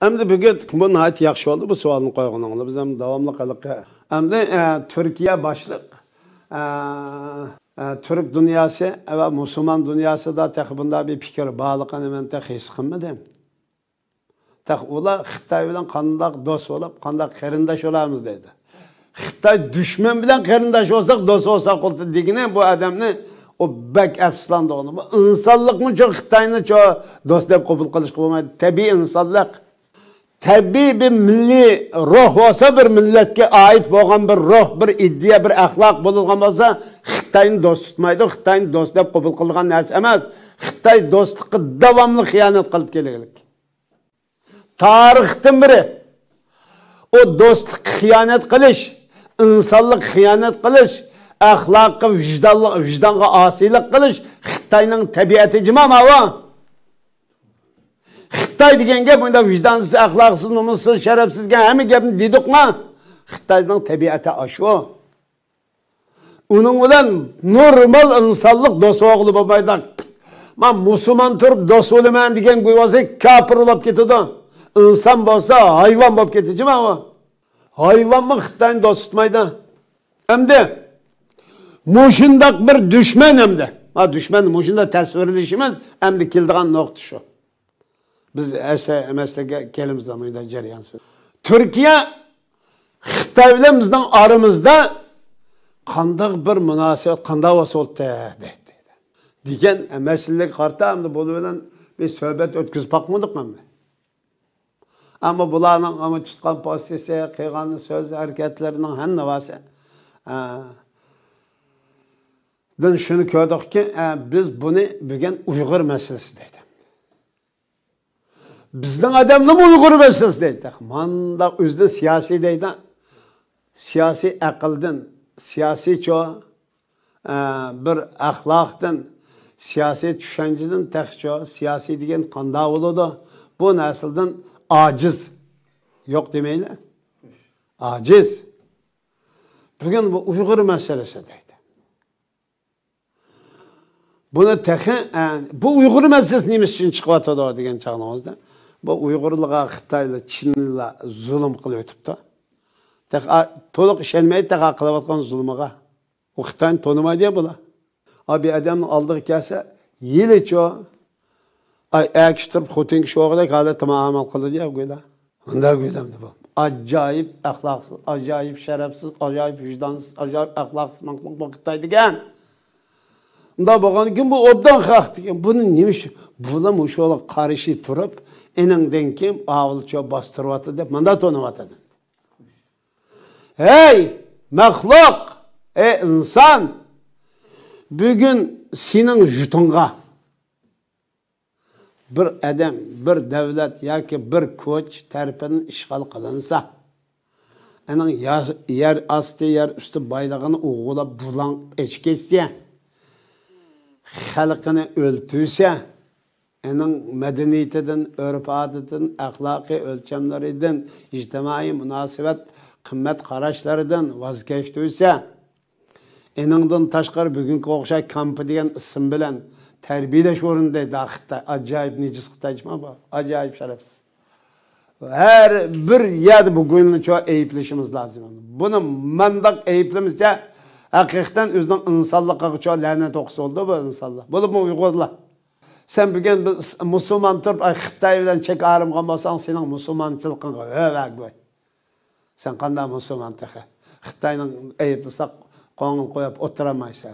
Endi bugün bu nəhayət yaxşı oldu bu sualını qoyğanınızla. Biz hem davamlı qılıq. Endi Türkiye başlıq. Türk dünyası ve Müslüman dünyası da bunda bir fikir bağlılığını mən his qılmadım. Ular Xitay bilan qandaq dost olub, qandaq qarindosh olamiz deydi. Xitay düşman bilan qarindosh olsak, dost olsak degini bu adamni o bek afsuslandı onu. Bu insonlikni çok Xitayni çok dost deb qabul qilish bo'lmaydi. Tabiiy insonlik. Tabiiy bir milliy ruh olsa, bir millatga ait bo'lgan bir ruh, bir iddia, bir axloq bo'lgan bo'lsa, Xitayni dost tutmaydi. Xitayni dost deb qabul qilgan narsa emas. Xitay do'stlikka davomli xiyonat qilib kelganlik. Tarixdan biri o dostluk xiyonat qilish, insonlik xiyonat qilish, axloqqa, vijdonga osiylik qilish Xitoyning tabiati jimama. Xitoy deganga bunda vijdonsiz, axloqsiz, nomussiz, sharafsiz degan hamma gapni dedik-mi? Xitoyning tabiati shu. Uning bilan normal insonlik do'st o'g'li bo'lmaydi. Men musulmon turib do'st bo'laman degan go'yosi kafir bo'lib ketadi. İnsan olsa hayvan bolup keteceğim ama hayvan mı Xitayni dost tutmaydı? Hem de muşundak bir düşman hem de. Ha düşman muşunda tasvir edişimiz hem de kildiğen nokta şu. Biz mesleke kelimiz zamanında cereyan söz. Türkiye Xitay bilan bizden aramızda qandaq bir münasebet, qandaq oldu deydi. Degen meselelik qarta hem de bolu bilan bir söhbet ötküzüp bakmadık mı? Ama bularning ama tutgan pozisiya, qilgan so'z harakatlarining hammasi dan shuni ko'rdikki, biz buni bugun Uyg'ur masalasi deydi. Bizning odamlar Uyg'ur masalasi deydi. Manda o'zida siyosiy deydi. Siyosiy aqldan, siyosiy bir axloqdan, siyosiy tushunchadan taxcho, siyosiy degan qanday bo'ladi? Bu nasldan aciz. Yok demeyle. Aciz. Bugün bu Uygur meselesi deydi. Bunu bu Uygur meselesi neymiş için çıkıvatıdı o degen çağınımızda. Bu Uygurluğa, Xitaylı, Çinli'yle zulüm kılıyor ötüptü. Toluk işenmeyi kılıvatkan zulmüge. O Xitay'ın tonuma diye bula. Abi adamın aldığı kese yili çoğu ekştirip xotin kişi oğudak halet tamamen kıldı diye güyle. Onda güylem de bu. Acayip ahlaksız, acayip şerefsiz, acayip vicdansız, acayip ahlaksız mankluk vakittaydı gen. Onda bakan kim bu obdan kalktı gen. Bunun neymiş? Bulamış ola karışı turup enenden kim ağılça bastırvatı deyip mandat onuvatı. Hey mahluk, ey insan, bugün senin jutunga bir adam, bir devlet ya ki bir koç tarafından işgal kılınsa, onun yer astı, yer üstü bayrağını uğulap bulan eçkese, halkını öldürse, onun medeniyetinden, örf adetinden, ahlaki ölçemlerinden, ictimai münasebet, kıymet karaşlarından vazgeçtiyse, eningdan taşqar bugünkü oxşay kampı degan isim bilan tarbiyalash o'rnidaydi Xitoy. Acayip necis Xitoychimi bu? Acayip şerefsiz. Her bir yerde bu gününü çok eyüplüşümüz lazım. Bunu mandak eyüplümüzse hakikaten özünün insanlığa çok lanet okusu oldu bu insanlar. Bunu mu Uygurlar? Sen bugün Müslüman turp Xitoy bilan çek ağrım qalmasan senin Müslümançılıkına övək bu. Sen qanday Müslüman texe? Xitoyning eyüplüsak qonun koyup oturamaysa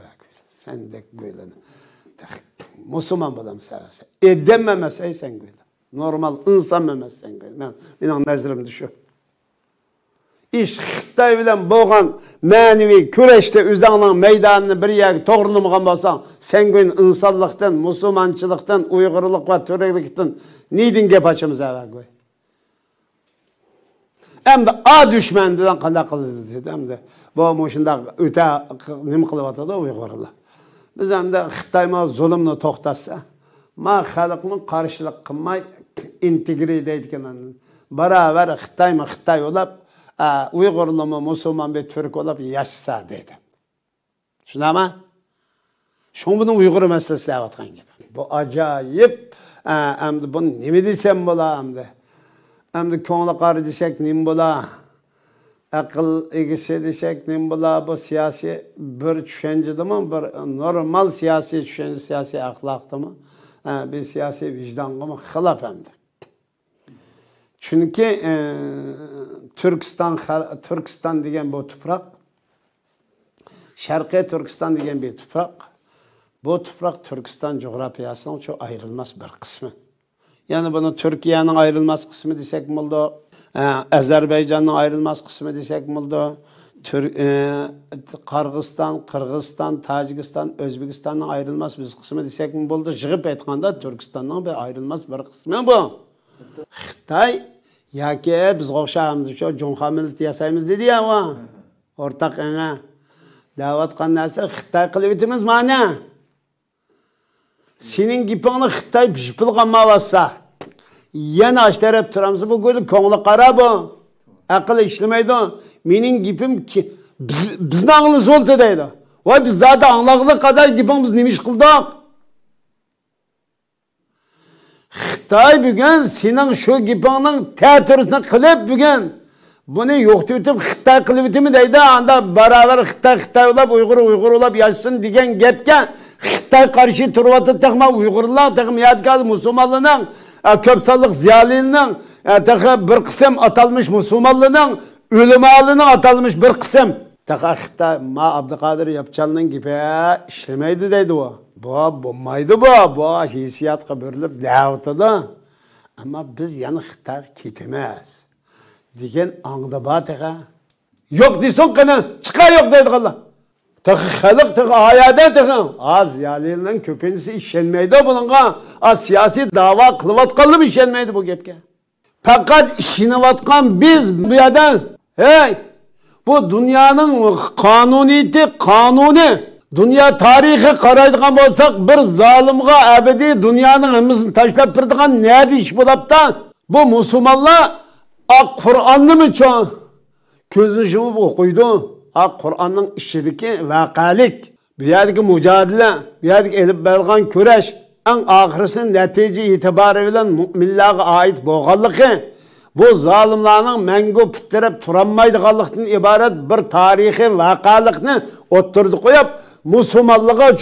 sen de böyle Müslüman bulam seversen edememesen sen böyle normal insan memesen böyle benim nazarım düşüyor. İş Xitoy bilan bo'lgan ma'naviy kurashda o'zingning meydanını bir yer to'g'rilamagan bo'lsang sen go'yn insonlikdan, musulmonchilikdan, uyg'urlik va turklikdan nidin gap ochamiz avval. Hem de a düşmandan qanday qildi dedi hem de bu shunday o'ta nima qilyapti Uyg'urlar. Biz hem de Xitoyma zulmni to'xtatsa, ma xalqni qarshilik qilmay integre deydigan baravar Xitoyma Xitoy bo'lib, Uyg'urlarmi musulmon bir turk bo'lib yashasa dedi. Shunami? Shu buni Uyg'ur masalasi deyotgan gap. Bu acayip hem de bunu nima desam bo'lar hem de Hem de konuda qarı desek nim bola. Akıl egisi desek nim bola. Bu siyasi bir düşüncede mi? Bir normal siyasi düşünce, siyasi ahlakta mı? Bir siyasi vicdanı mı? Xilaf hem de. Çünkü Türkistan degen bu toprak, Şarkı Türkistan degen bir toprak, bu toprak Türkistan coğrafyasının çok ayrılmaz bir kısmı. Yani bunu Türkiye'nin ayrılmaz kısmı desek mi oldu? Azerbaycan'ın ayrılmaz kısmı desek mi oldu? Kırgızistan, Tacikistan, Özbekistan'ın ayrılmaz bir kısmı desek mi oldu? Jığıp etkanda Türkistan'ın bir ayrılmaz bir kısmı bu. Xitay, ya ki biz oxşağımız şu Cumhuriyet milleti yasayımız dedi ya o. Ortak ana. Davat kannası Xitay kılıbıtımız mana. Senin gipini Xitay pişpilgan mavassa. Yana açtarıp turamızı bu gülü koğlu qara bu. Akıl işlemeydi. Menin gipim ki bizden ağılız oldu deydi. Vay biz zaten anlağılık kadar gipimiz nemiş kıldık. Xitay bugün senin şu gipinin teatirisini kılıp bugün bunu yok tutup Xitay kılıbıtı mı deydi. Anda beraber Xitay olap Uygur olap yaşasın degen gepke Xitay karşı turvatı takma Uygurlar takım yadgaz Müslümanlığının köpsallık ziyalinin bir kısım atalmış Müslümanlığının ülemalının atalmış bir kısım. Xitay ma Abdülkadir Yapçalının gibi işlemeydi deydi o. Bu bulmaydı bu. Bu hissiyatqa bürülüp dağıtıdı. Ama biz yani Xitay ketemez. Degen аңда batığa. Yok diyorsun kanı. Çıkar yok dedi Allah. Xalq ayada az yalının köpeğinizi işlenmeydi bununla. Az siyasi dava kılıvatqanlı bir işlenmeydi bu gepke. Fakat işinivatkan biz bu yerden bu dünyanın kanuni dünya tarihi qaraydigan bolsak bir zalimga abadi dünyanın hemmisini taşlap birdigan neydi iş bulap da bu Müslümanlar Kur'an'ı mı çoğun közünü jumup okuydu. Kur'an'ın işideki vakalik, bir yerdeki mücadele, bir yerdeki elip belgan küreş, en ahirsin netice itibarı bilen müminlerine ait boğallığı, bu zalimlerin mengu pütlerip turanmaydıqallıqdan ibaret bir tarihi vakalıqını oturdu koyup, Müslümanlığa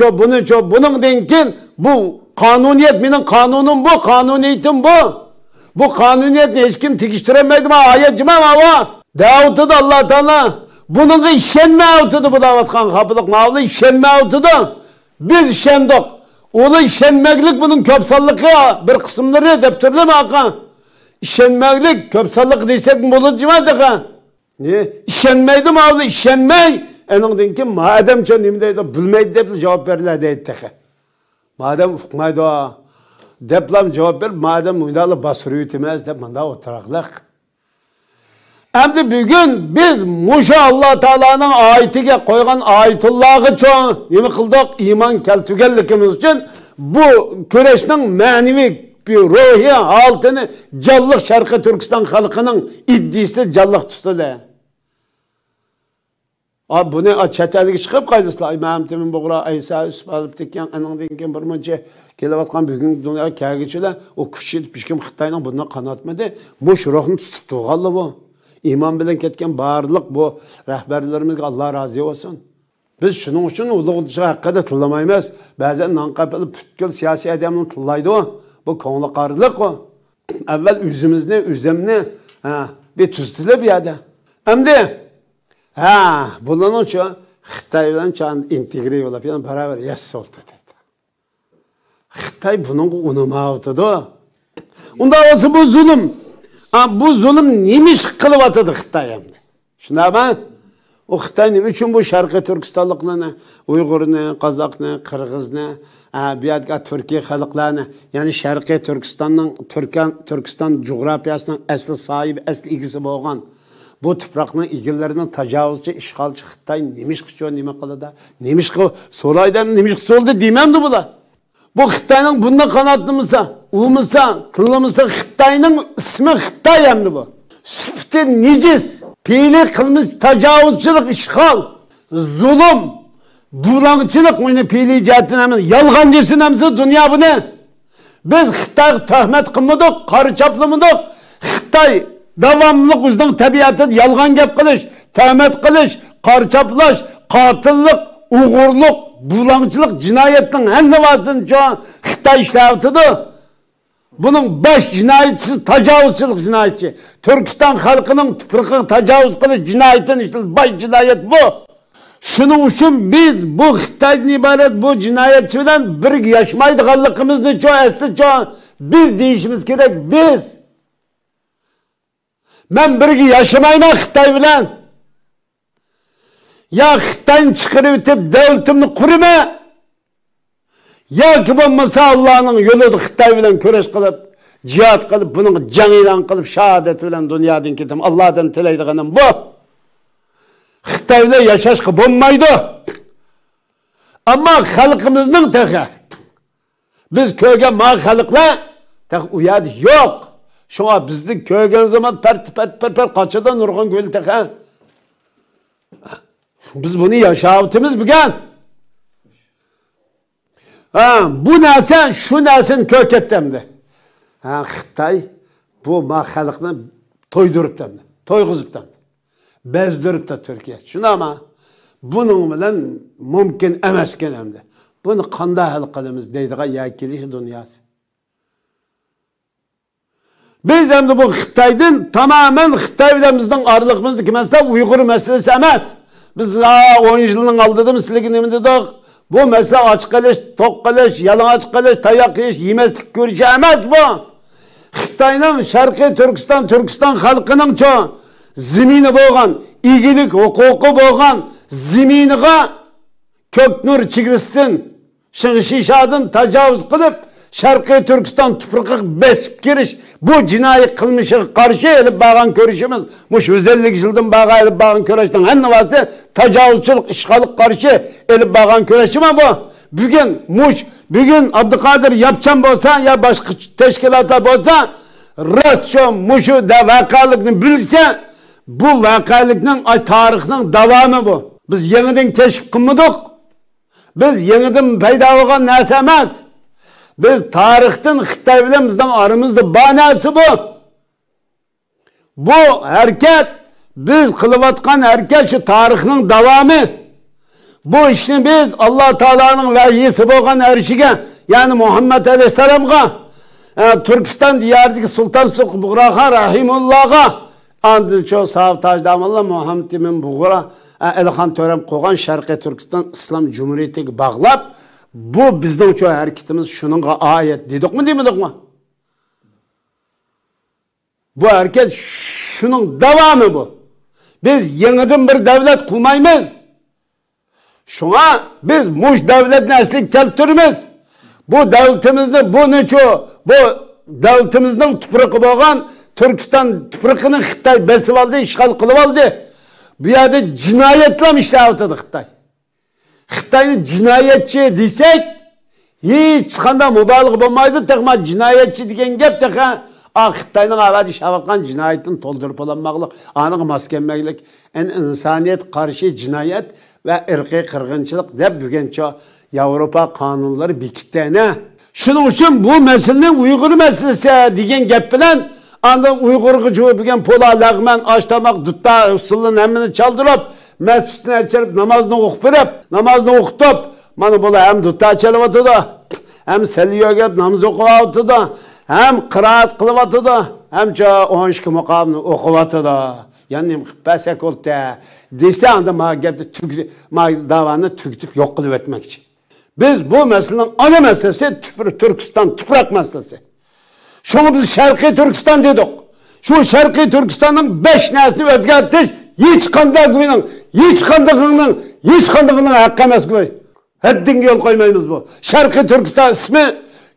bunun denkin bu kanuniyet benim kanunum bu, kanuniyetim bu. Bu kanuniyetini hiç kim tikiştiremeydi mi? Ayet cimam hava. Davut'u Allah Teala. Bunun işenme avutudu bu davatkan kapılık mağlı işenme avutudu. Biz işendik. Olu işenmeklik bunun köpsallığı bir kısımları deptürlü mü hakan? İşenmeklik köpsallık deysek mi bulur cimadık ha? Ne? İşenmeydi mağlı işenmey. Enindin ki madem çön imdeydi bilmeydi deyip cevap verirler deydi. Madem ufukmaydı o. Deplam cevap ver, madem uydalı basırı ütemez de manda oturaklık. Hem de bugün biz muşa Allah Teala'nın ayetine koygan ayetullahı çoğun nemi kıldık iman keltügellikimiz için bu küreşinin manevi bir ruhi altını callık Şarkı Türkistan halkının iddisi callık tuttu. Bu ne çetellik çıkıp kaydısılar. Mehmet'imin buğra Aysa Üsüp alıp tekken enindeyken bir mınca gelevatkan bugün dünyaya kâgeciler o küçük pişkim Xitay'la bundan kanatmadı. Muş ruhunu tutup tuğalı bu. İman bilen ketken bağırlık bu rehberlerimizge Allah razı olsun. Biz şunun için uluğuluşu hakkında tıllamayız. Bazen nankapılı pütkül siyasi adamını tıllaydı o. Bu konuda qarılık o. Evvel üzemini bir tüstülü bir yerde. Hem de bunun için Xitay'dan çağın integre olap yani beraber yes oldu dedi. Xitay bunun unuma oldu. Onda olsa bu zulüm. Bu zulüm neymiş kılıp atıdı Xitay hem de. Şuna bak. O Xitay neymiş için bu Şarkı Türkistanlıklarını, Uygur'unu, Kazak'ını, Kırgız'ını, bir yadga Türkiye halklarını, yani Şarkı Türkistan coğrafyasının asli sahibi, asli ilgisi boğan, bu toprakның igillerinin tacavuzcu, işgalci Xitay neymiş kışıyor, neymiş kılıda, neymiş kı, solaydan neymiş kısı oldu dememdi bu da. Bu Xitay'nın bundan kanatlımısa, kıllımısa Xitay'nın ismi Xitay hemdi bu. Süpti neciz, peyli kılmış tacavuzçılık, işgal, zulüm, burançılık bunu peyli cihetin hemen, yalgancısın hemsi dünya bu ne? Biz Xitay töhmet kılmadık, karı çaplamadık. Xitoy davomli o'zining tabiatini yolg'on gap qilish, tuhmat qilish, qarchaplash, qotillik, uyg'urlik, bulangchilik jinoyatning hammasini Xitoy ishlayotdi. Buning baş jinoyatchisi tajovuzchilik jinoyatchi. Turkiston xalqining tuprog'iga tajovuz qilish jinoyatini baş jinoyat bu. Shuning uchun biz bu Xitoydan iborat bu jinoyatchi bilan birga yashamaydiganligimizni asli biz deyishimiz kerak. Biz men birga yashamayman Xitoy bilan. Ya Xitoyni chiqarib o'tib davlatimni qurma. Yoki bo'lmasa Allohning yo'lida Xitoy bilan kurash qilib, jihad qilib, buning jang e'lon qilib, shahodat bilan dunyodan ketam. Allohdan tilaydiganim bu. Xitoy bilan yashashga bo'lmaydi. Ammo xalqimizning taqa biz ko'rgan ma xalqlar taqa u yerda yo'q. Shunga bizni ko'rgan zaman per qachadan nurg'on ko'l taqa. Biz buni yashayapmiz bugun. Bu narsa shu narsani ko'katdamdi. Xitoy bu xalqni to'ydiribdi, to'yg'izibdi. Bezdiribdi Turkiya. Shunama buning bilan mumkin emas ekanamdi. Buni qanday hal qilamiz deydigan yakilish dunyosi. Biz endi bu Xitoydan tamamen Xitoy bilan bizning orliqimizni kimasa Uyg'ur masalasi emas. Biz 10 yilning oldida sizlarga nima dedik? Bu mesele aç qilish, to'q qilish, yalang'och qilish, tayoq yeyish, yemaslik ko'rish emas bu. Xitoyning Sharqiy Turkiston xalqining zemini bo'lgan, egilik huquqi bo'lgan zeminiga Ko'knur chegarasidan Shing'ishishadin tajovuz qilib, Sharqiy Turkiston tuprog'iga besib kirish bu jinoiy qilmishiga qarshi elib borgan ko'rishimiz. Bu 150 yildan beri elib borgan ko'rishning hammasi tajovuzchilik, ishg'olga qarshi elib borgan ko'rishimi bu. Bugun Abduqodir yapchan bo'lsa ya boshqa tashkilotlar bo'lsa, rost shu da voqelikni bilsa, bu voqelikning tarixning davomi bu. Biz yangidan keşif qilmadik. Biz yangidan paydo bo'lgan narsa emas. Biz tarixten Xitoy bilan bizning aramızda banası bu. Bu hareket biz qilayotgan hareket şu tarixning davomi. Bu ishni biz Alloh taolaning vahiysi bo'lgan arshiga, ya'ni Muhammad alayhisalomga, Turkiston diyoridagi Sultan Buğraxon rahimullahga, andın şu savtajdamalla Muhammed ibn Buğra Elxon To'ram qo'ygan Sharqiy Turkiston Islom Cumhuriyatiga bog'lab, bu bizning şu hareketimiz şununla ayet dedik mi demedik mi? Bu hareket şunun devamı bu. Biz yeniden bir devlet kurmayız. Şuna biz muş devletini asli keltirimiz. Bu devletimizde bu devletimizden tuprağı boğan Türkistan tuprağını Xitoy besib aldı, işgal kılıp aldı. Bu yerde cinayetler işlevdi Xitoy. Xitoyni cinayetçi desek hiç qanday mubalag'a bo'lmaydi. Texma cinayetçi degan gap texa Xitoyning avadi shavaqan jinoyatini to'ldirib olinmoqlik, aniq maskenmeklik, insoniyat qarshi jinoyat va irqiy qirg'inchilik deb buguncha Yevropa qonunlari bekitdi. Shuning uchun bu masalaning Uyg'ur masalasi degan gap bilan andan Uyg'urga bo'lgan pola lag'man, oshtamoq, dutta usulini hammani chaldirib mescidini açıp namazını okutup mana bula hem dutta çalıvatıda hem seliyo gelip namaz okuvatıda hem kıraat kılıvatıda hem 12 mukamını okuvatıda yani pesek oldu dese anda ma davanı tüketip yok kılıp etmek için. Biz bu meselenin ana meselesi Türkistan toprak meselesi. Şunu biz Şarkı Türkistan dedik. Şu Şarkı Türkistan'ın 5 neslini özgertiş hiç kandığının hakkı emas koy. Haddinga yol koymayız bu. Şarkı Türkistan ismi,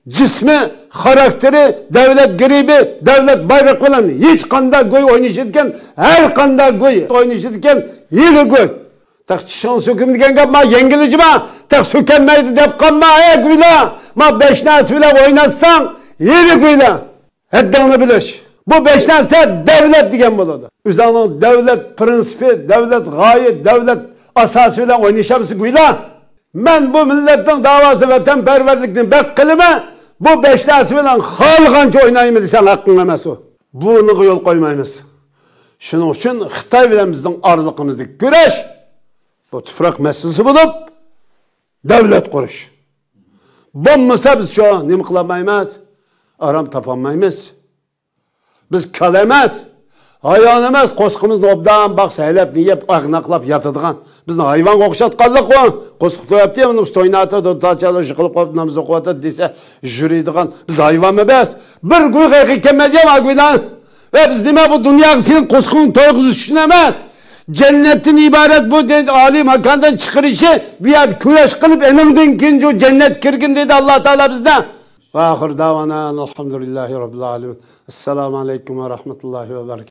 cismi, karakteri, devlet gribi, devlet bayrak olan hiç kandak koy oynayışırken, her kandak koy oynayışırken yeni koy. Tak çişan söküm diyen kapma, yengilici ma, tak sökenmeydi dep kanma, koyla. Ma 5 nesliyle oynatsan yeni koyla. Haddini biliş. Bu 5 nesli devlet diyen buladı. Üzerinin devlet prensibi, devlet gaye, devlet asasıyla oynayışamısı koyla. Ben bu milletin davası vatanperverlikini bek kılımı bu 5 nesliyle halkanca oynayayım desen hakkın emas o. Bunu yol koymaymiz. Şunun için Xitay bilen bizden aralığımızdaki güreş bu tüfrak meselesi bulup devlet kuruş. Bulmasa biz şu an nima kılamayız? Aram tapamayız. Biz kalemez. Hayvan emas, qo'sqimizni obdan baq saylab, yeb, ag'naqlab yotadigan. Bizni hayvon o'xshatganlik qo'y. Qo'sq qo'yapti, uni sto'ynatib, do'tachalar qilib qo'yib, namiz o'qiyotadi desa, juriydigan. Biz hayvon emas. Bir guy haqiqiy kelmadi ham aguydan. Ve biz nima bu dunyoga senin qo'sqing to'yg'izish uchun emas. Jannatdan iborat bu dedi oliy makondan chiqarishi, bu yer kurash qilib, eningdan keyin o jannat kirgin dedi Alloh taolo bizdan. Ve ahir davana elhamdülillahi rabbil alamin. Assalomu alaykum ve rahmetullahi ve berekatuhu.